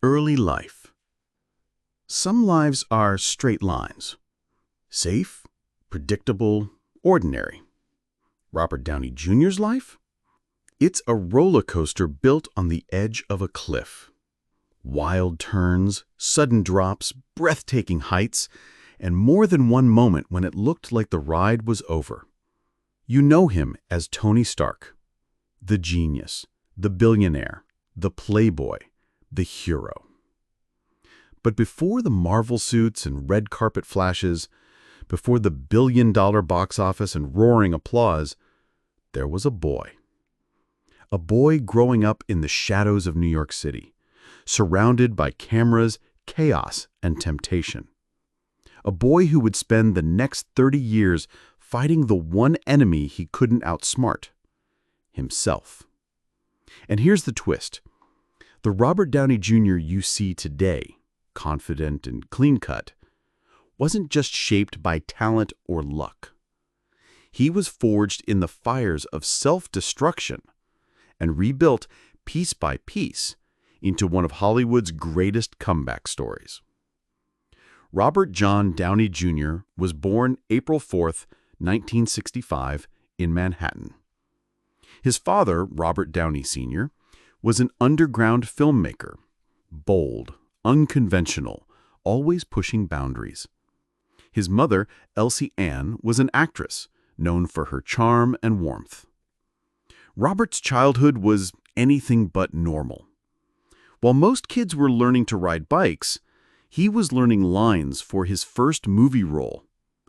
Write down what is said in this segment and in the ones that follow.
Early life. Some lives are straight lines. Safe, predictable, ordinary. Robert Downey Jr.'s life? It's a roller coaster built on the edge of a cliff. Wild turns, sudden drops, breathtaking heights, and more than one moment when it looked like the ride was over. You know him as Tony Stark, the genius, the billionaire, the playboy, the hero. But before the Marvel suits and red carpet flashes, before the billion-dollar box office and roaring applause, there was a boy. A boy growing up in the shadows of New York City, surrounded by cameras, chaos, and temptation. A boy who would spend the next 30 years fighting the one enemy he couldn't outsmart: himself. And here's the twist. The Robert Downey Jr. you see today, confident and clean-cut, wasn't just shaped by talent or luck. He was forged in the fires of self-destruction and rebuilt piece by piece into one of Hollywood's greatest comeback stories. Robert John Downey Jr. was born April 4th, 1965, in Manhattan. His father, Robert Downey Sr., was an underground filmmaker, bold, unconventional, always pushing boundaries. His mother, Elsie Ann, was an actress, known for her charm and warmth. Robert's childhood was anything but normal. While most kids were learning to ride bikes, he was learning lines for his first movie role,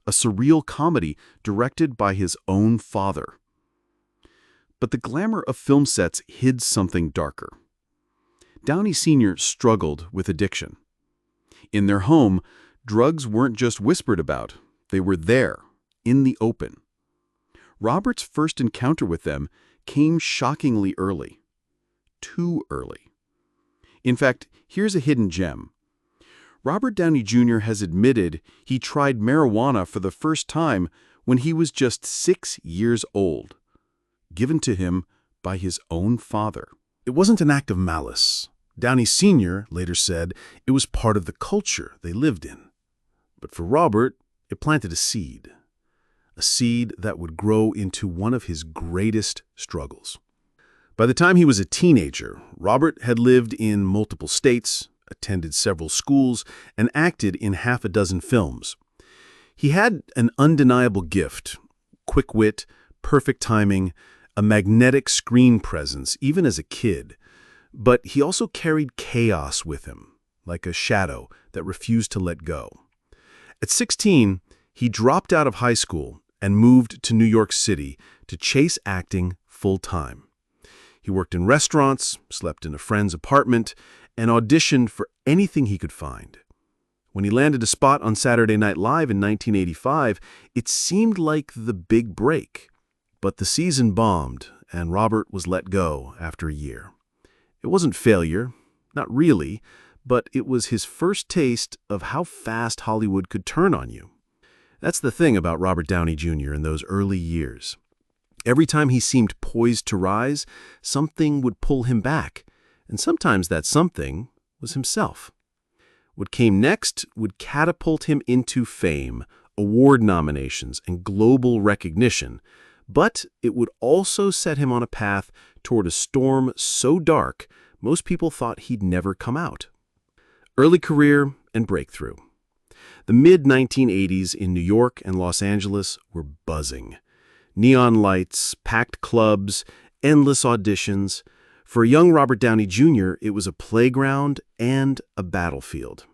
a surreal comedy directed by his own father. But the glamour of film sets hid something darker. Downey Sr. struggled with addiction. In their home, drugs weren't just whispered about, they were there, in the open. Robert's first encounter with them came shockingly early. Too early. In fact, here's a hidden gem. Robert Downey Jr. has admitted he tried marijuana for the first time when he was just 6 years old, given to him by his own father. It wasn't an act of malice. Downey Sr. later said it was part of the culture they lived in. But for Robert, it planted a seed that would grow into one of his greatest struggles. By the time he was a teenager, Robert had lived in multiple states, attended several schools, and acted in half a dozen films. He had an undeniable gift, quick wit, perfect timing, a magnetic screen presence, even as a kid. But he also carried chaos with him, like a shadow that refused to let go. At 16, he dropped out of high school and moved to New York City to chase acting full-time. He worked in restaurants, slept in a friend's apartment, and auditioned for anything he could find. When he landed a spot on Saturday Night Live in 1985, it seemed like the big break. But the season bombed, and Robert was let go after a year. It wasn't failure, not really, but it was his first taste of how fast Hollywood could turn on you. That's the thing about Robert Downey Jr. in those early years. Every time he seemed poised to rise, something would pull him back, and sometimes that something was himself. What came next would catapult him into fame, award nominations, and global recognition, but it would also set him on a path toward a storm so dark most people thought he'd never come out. Early career and breakthrough. The mid-1980s in New York and Los Angeles were buzzing. Neon lights, packed clubs, endless auditions. For a young Robert Downey Jr., it was a playground and a battlefield.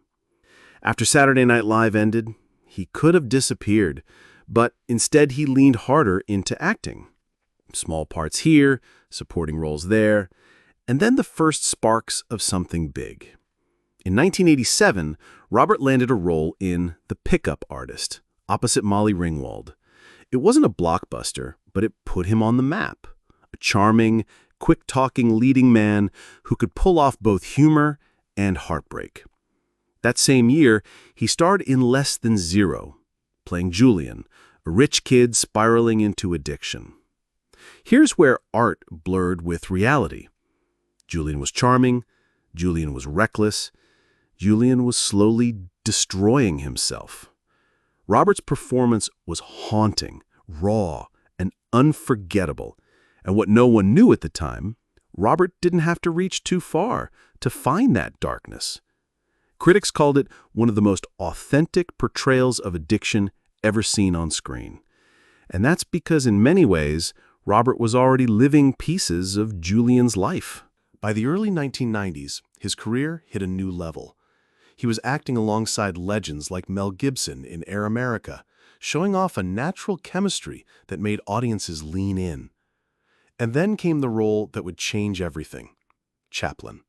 After Saturday Night Live ended, he could have disappeared, but instead he leaned harder into acting. Small parts here, supporting roles there, and then the first sparks of something big. In 1987, Robert landed a role in The Pickup Artist, opposite Molly Ringwald. It wasn't a blockbuster, but it put him on the map. A charming, quick-talking leading man who could pull off both humor and heartbreak. That same year, he starred in Less Than Zero, playing Julian, a rich kid spiraling into addiction. Here's where art blurred with reality. Julian was charming, Julian was reckless. Julian was slowly destroying himself. Robert's performance was haunting, raw, and unforgettable. And what no one knew at the time, Robert didn't have to reach too far to find that darkness. Critics called it one of the most authentic portrayals of addiction ever seen on screen. And that's because in many ways, Robert was already living pieces of Julian's life. By the early 1990s, his career hit a new level. He was acting alongside legends like Mel Gibson in Air America, showing off a natural chemistry that made audiences lean in. And then came the role that would change everything, Chaplin.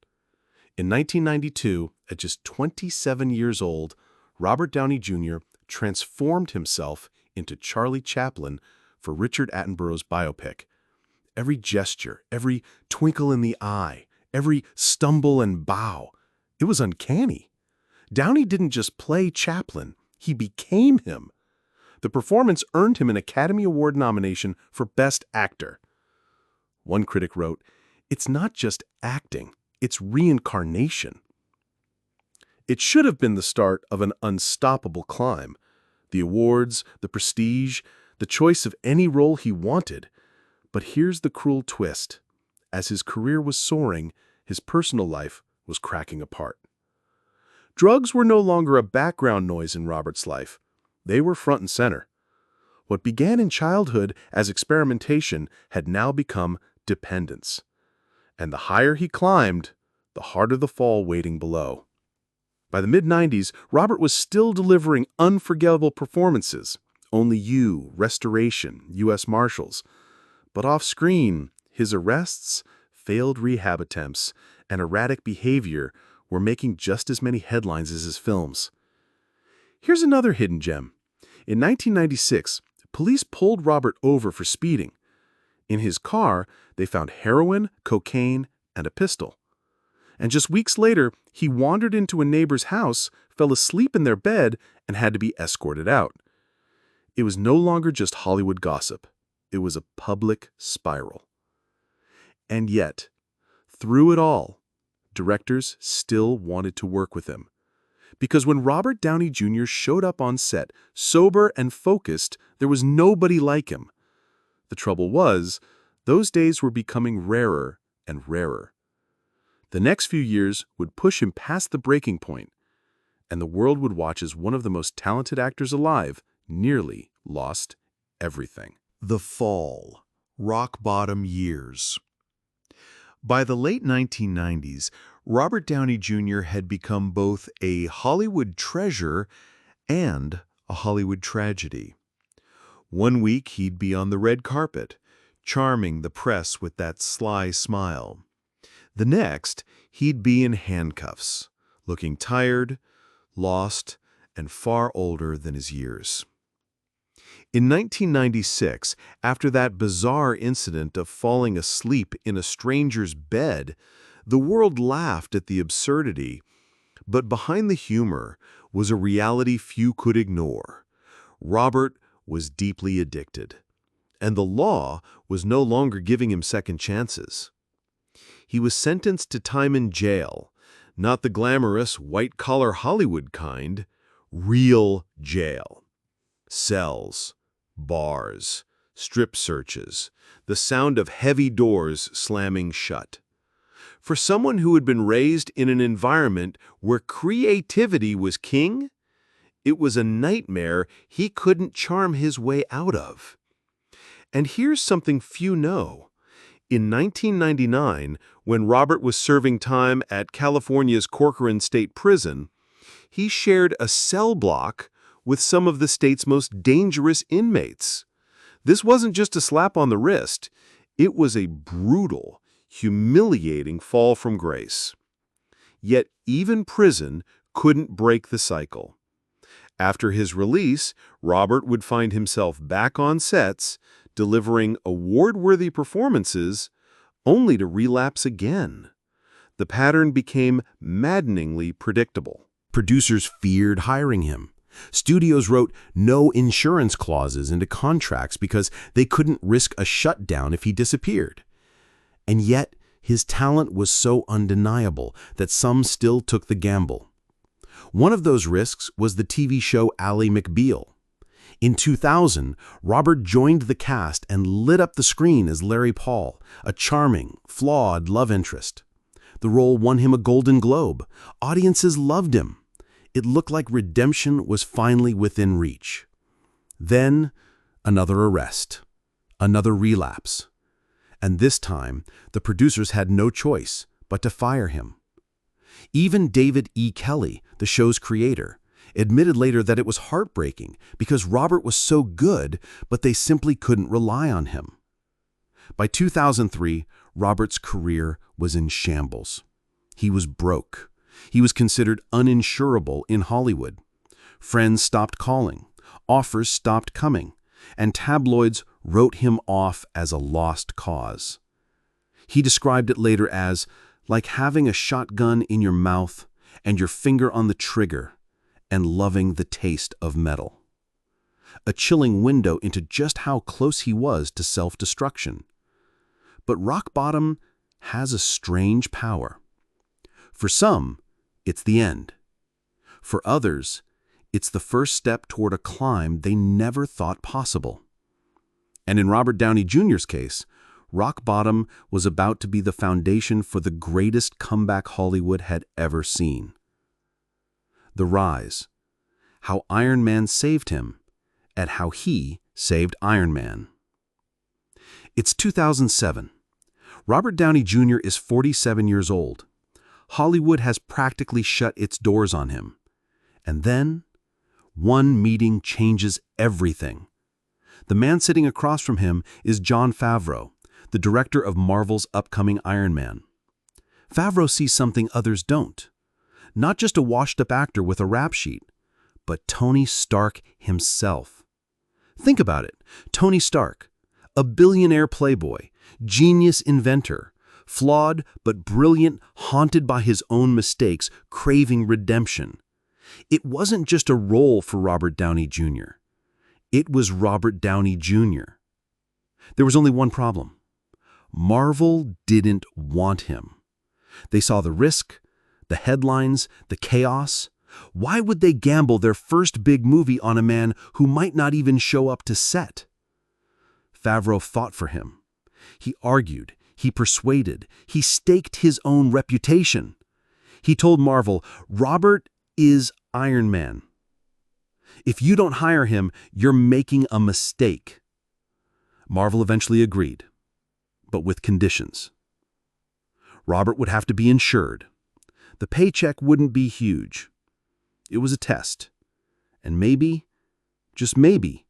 In 1992, at just 27 years old, Robert Downey Jr. transformed himself into Charlie Chaplin for Richard Attenborough's biopic. Every gesture, every twinkle in the eye, every stumble and bow, it was uncanny. Downey didn't just play Chaplin, he became him. The performance earned him an Academy Award nomination for Best Actor. One critic wrote, "It's not just acting, it's reincarnation." It should have been the start of an unstoppable climb. The awards, the prestige, the choice of any role he wanted. But here's the cruel twist. As his career was soaring, his personal life was cracking apart. Drugs were no longer a background noise in Robert's life. They were front and center. What began in childhood as experimentation had now become dependence. And the higher he climbed, the harder the fall waiting below. By the mid-90s, Robert was still delivering unforgettable performances. Only You, Restoration, U.S. Marshals. But off-screen, his arrests, failed rehab attempts, and erratic behavior were making just as many headlines as his films. Here's another hidden gem. In 1996, police pulled Robert over for speeding. In his car, they found heroin, cocaine, and a pistol. And just weeks later, he wandered into a neighbor's house, fell asleep in their bed, and had to be escorted out. It was no longer just Hollywood gossip. It was a public spiral. And yet, through it all, directors still wanted to work with him. Because when Robert Downey Jr. showed up on set, sober and focused, there was nobody like him. The trouble was, those days were becoming rarer and rarer. The next few years would push him past the breaking point, and the world would watch as one of the most talented actors alive nearly lost everything. The fall, rock bottom years. By the late 1990s, Robert Downey Jr. had become both a Hollywood treasure and a Hollywood tragedy. One week he'd be on the red carpet, charming the press with that sly smile. The next, he'd be in handcuffs, looking tired, lost, and far older than his years. In 1996, after that bizarre incident of falling asleep in a stranger's bed, the world laughed at the absurdity, but behind the humor was a reality few could ignore. Robert was deeply addicted, and the law was no longer giving him second chances. He was sentenced to time in jail, not the glamorous, white-collar Hollywood kind, real jail. Cells, bars, strip searches, the sound of heavy doors slamming shut. For someone who had been raised in an environment where creativity was king, it was a nightmare he couldn't charm his way out of. And here's something few know. In 1999, when Robert was serving time at California's Corcoran State Prison, he shared a cell block with some of the state's most dangerous inmates. This wasn't just a slap on the wrist. It was a brutal, humiliating fall from grace. Yet even prison couldn't break the cycle. After his release, Robert would find himself back on sets, delivering award-worthy performances, only to relapse again. The pattern became maddeningly predictable. Producers feared hiring him. Studios wrote no insurance clauses into contracts because they couldn't risk a shutdown if he disappeared. And yet, His talent was so undeniable that some still took the gamble. One of those risks was the TV show Ally McBeal. In 2000, Robert joined the cast and lit up the screen as Larry Paul, a charming, flawed love interest. The role won him a Golden Globe. Audiences loved him. It looked like redemption was finally within reach. Then, another arrest, another relapse. And this time, the producers had no choice but to fire him. Even David E. Kelley, the show's creator, admitted later that it was heartbreaking because Robert was so good, but they simply couldn't rely on him. By 2003, Robert's career was in shambles. He was broke. He was considered uninsurable in Hollywood. Friends stopped calling, offers stopped coming, and tabloids wrote him off as a lost cause. He described it later as like having a shotgun in your mouth and your finger on the trigger and loving the taste of metal. A chilling window into just how close he was to self-destruction. But rock bottom has a strange power. For some, it's the end. For others, it's the first step toward a climb they never thought possible. And in Robert Downey Jr.'s case, rock bottom was about to be the foundation for the greatest comeback Hollywood had ever seen. The Rise, how Iron Man saved him, and how he saved Iron Man. It's 2007. Robert Downey Jr. is 47 years old. Hollywood has practically shut its doors on him. And then, one meeting changes everything. The man sitting across from him is Jon Favreau, the director of Marvel's upcoming Iron Man. Favreau sees something others don't. Not just a washed-up actor with a rap sheet, but Tony Stark himself. Think about it. Tony Stark, a billionaire playboy, genius inventor, flawed but brilliant, haunted by his own mistakes, craving redemption. It wasn't just a role for Robert Downey Jr. It was Robert Downey Jr. There was only one problem. Marvel didn't want him. They saw the risk, the headlines, the chaos. Why would they gamble their first big movie on a man who might not even show up to set? Favreau fought for him. He argued, he persuaded, he staked his own reputation. He told Marvel, "Robert is Iron Man. If you don't hire him, you're making a mistake." Marvel eventually agreed, but with conditions. Robert would have to be insured. The paycheck wouldn't be huge. It was a test, and maybe, just maybe,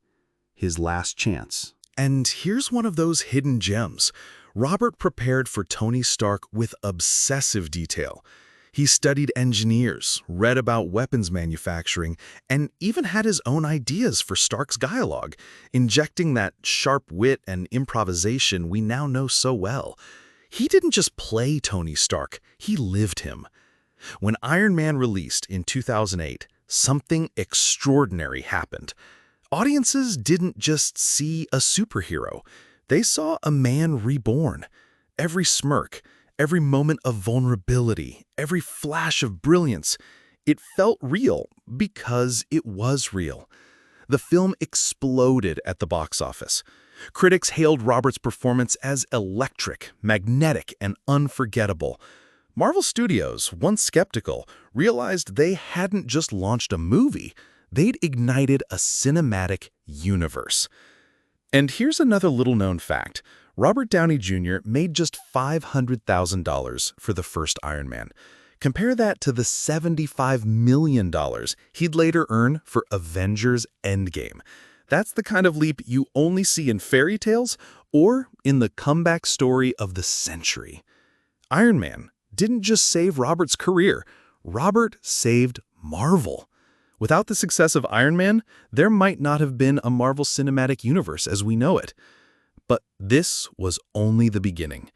his last chance. And here's one of those hidden gems. Robert prepared for Tony Stark with obsessive detail. He studied engineers, read about weapons manufacturing, and even had his own ideas for Stark's dialogue, injecting that sharp wit and improvisation we now know so well. He didn't just play Tony Stark, he lived him. When Iron Man released in 2008, something extraordinary happened. Audiences didn't just see a superhero. They saw a man reborn. Every smirk, every moment of vulnerability, every flash of brilliance, it felt real because it was real. The film exploded at the box office. Critics hailed Robert's performance as electric, magnetic, and unforgettable. Marvel Studios, once skeptical, realized they hadn't just launched a movie, they'd ignited a cinematic universe. And here's another little-known fact. Robert Downey Jr. made just $500,000 for the first Iron Man. Compare that to the $75 million he'd later earn for Avengers Endgame. That's the kind of leap you only see in fairy tales or in the comeback story of the century. Iron Man didn't just save Robert's career. Robert saved Marvel. Without the success of Iron Man, there might not have been a Marvel Cinematic Universe as we know it. But this was only the beginning.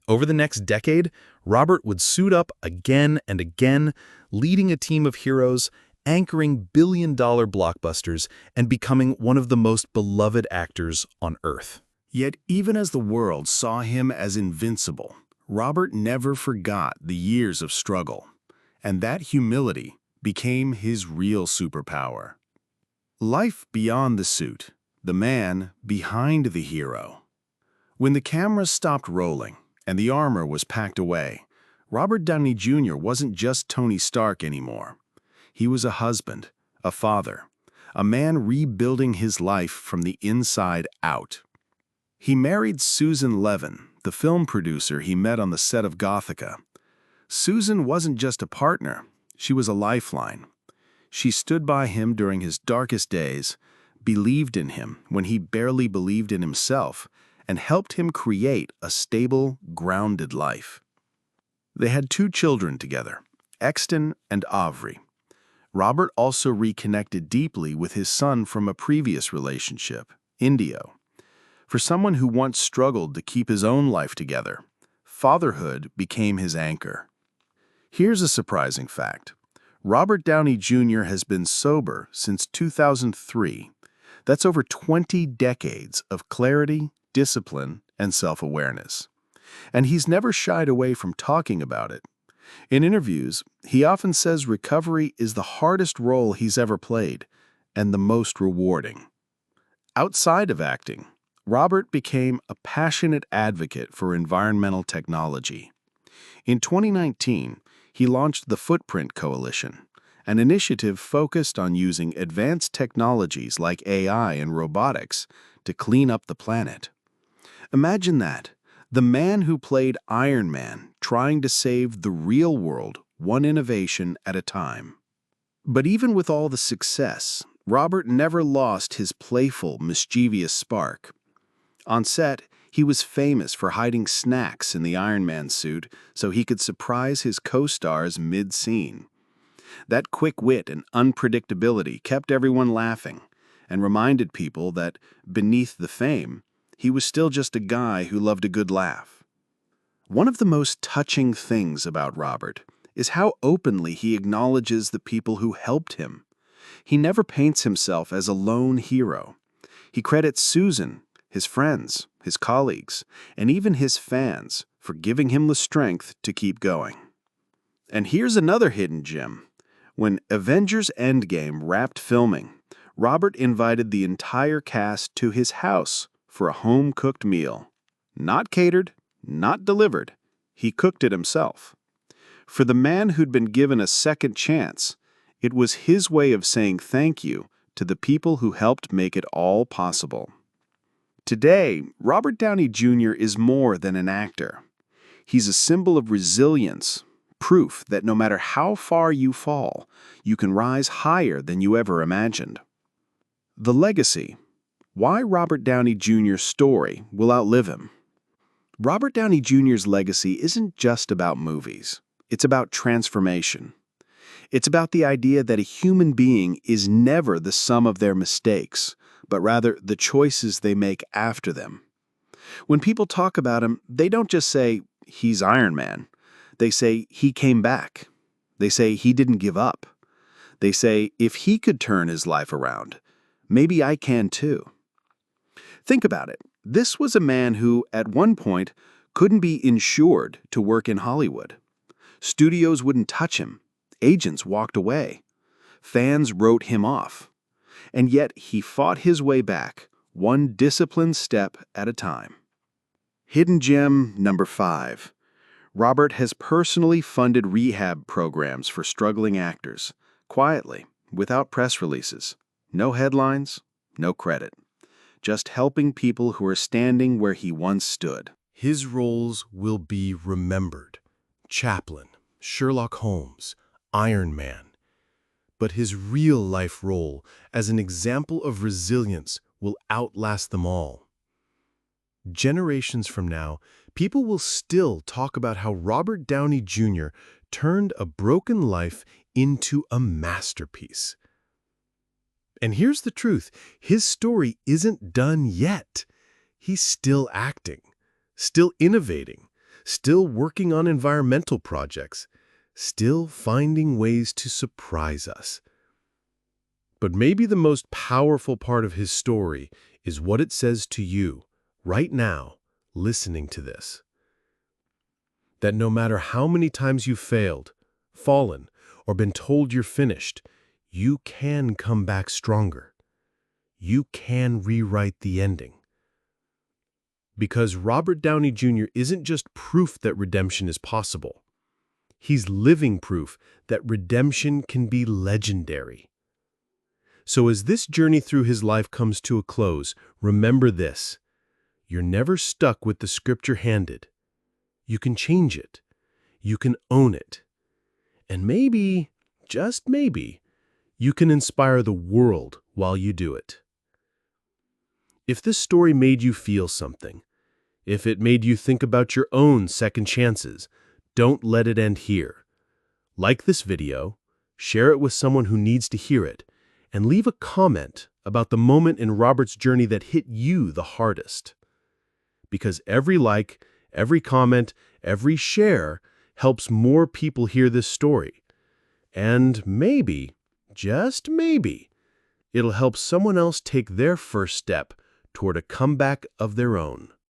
Over the next decade, Robert would suit up again and again, leading a team of heroes, anchoring billion-dollar blockbusters, and becoming one of the most beloved actors on Earth. Yet even as the world saw him as invincible, Robert never forgot the years of struggle, and that humility became his real superpower. Life beyond the suit, the man behind the hero. When the cameras stopped rolling and the armor was packed away, Robert Downey Jr. wasn't just Tony Stark anymore. He was a husband, a father, a man rebuilding his life from the inside out. He married Susan Levin, the film producer he met on the set of Gothica. Susan wasn't just a partner, she was a lifeline. She stood by him during his darkest days, believed in him when he barely believed in himself, and helped him create a stable, grounded life. They had 2 children together, Exton and Avery. Robert also reconnected deeply with his son from a previous relationship, Indio. For someone who once struggled to keep his own life together, fatherhood became his anchor. Here's a surprising fact. Robert Downey Jr. has been sober since 2003. That's over 20 decades of clarity, discipline, and self-awareness. And he's never shied away from talking about it. In interviews, he often says recovery is the hardest role he's ever played and the most rewarding. Outside of acting, Robert became a passionate advocate for environmental technology. In 2019, he launched the Footprint Coalition, an initiative focused on using advanced technologies like AI and robotics to clean up the planet. Imagine that, the man who played Iron Man trying to save the real world one innovation at a time. But even with all the success, Robert never lost his playful, mischievous spark. On set, he was famous for hiding snacks in the Iron Man suit so he could surprise his co-stars mid-scene. That quick wit and unpredictability kept everyone laughing and reminded people that, beneath the fame, he was still just a guy who loved a good laugh. One of the most touching things about Robert is how openly he acknowledges the people who helped him. He never paints himself as a lone hero. He credits Susan, his friends, his colleagues, and even his fans for giving him the strength to keep going. And here's another hidden gem. When Avengers Endgame wrapped filming, Robert invited the entire cast to his house for a home-cooked meal. Not catered, not delivered. He cooked it himself. For the man who'd been given a second chance, it was his way of saying thank you to the people who helped make it all possible. Today, Robert Downey Jr. is more than an actor. He's a symbol of resilience, proof that no matter how far you fall, you can rise higher than you ever imagined. The legacy. Why Robert Downey Jr.'s story will outlive him. Robert Downey Jr.'s legacy isn't just about movies. It's about transformation. It's about the idea that a human being is never the sum of their mistakes, but rather the choices they make after them. When people talk about him, they don't just say, he's Iron Man. They say, he came back. They say, he didn't give up. They say, if he could turn his life around, maybe I can too. Think about it. This was a man who, at one point, couldn't be insured to work in Hollywood. Studios wouldn't touch him. Agents walked away. Fans wrote him off. And yet he fought his way back, one disciplined step at a time. Hidden gem number 5. Robert has personally funded rehab programs for struggling actors, quietly, without press releases. No headlines, no credit. Just helping people who are standing where he once stood. His roles will be remembered. Chaplin, Sherlock Holmes, Iron Man. But his real-life role as an example of resilience will outlast them all. Generations from now, people will still talk about how Robert Downey Jr. turned a broken life into a masterpiece. And here's the truth, his story isn't done yet. He's still acting, still innovating, still working on environmental projects, still finding ways to surprise us. But maybe the most powerful part of his story is what it says to you, right now, listening to this. that no matter how many times you've failed, fallen, or been told you're finished, you can come back stronger. You can rewrite the ending. Because Robert Downey Jr. isn't just proof that redemption is possible. He's living proof that redemption can be legendary. So as this journey through his life comes to a close, remember this: you're never stuck with the script you're handed. You can change it. You can own it. And maybe, just maybe, you can inspire the world while you do it. If this story made you feel something, if it made you think about your own second chances, don't let it end here. Like this video, share it with someone who needs to hear it, and leave a comment about the moment in Robert's journey that hit you the hardest. Because every like, every comment, every share helps more people hear this story. And maybe, just maybe, it'll help someone else take their first step toward a comeback of their own.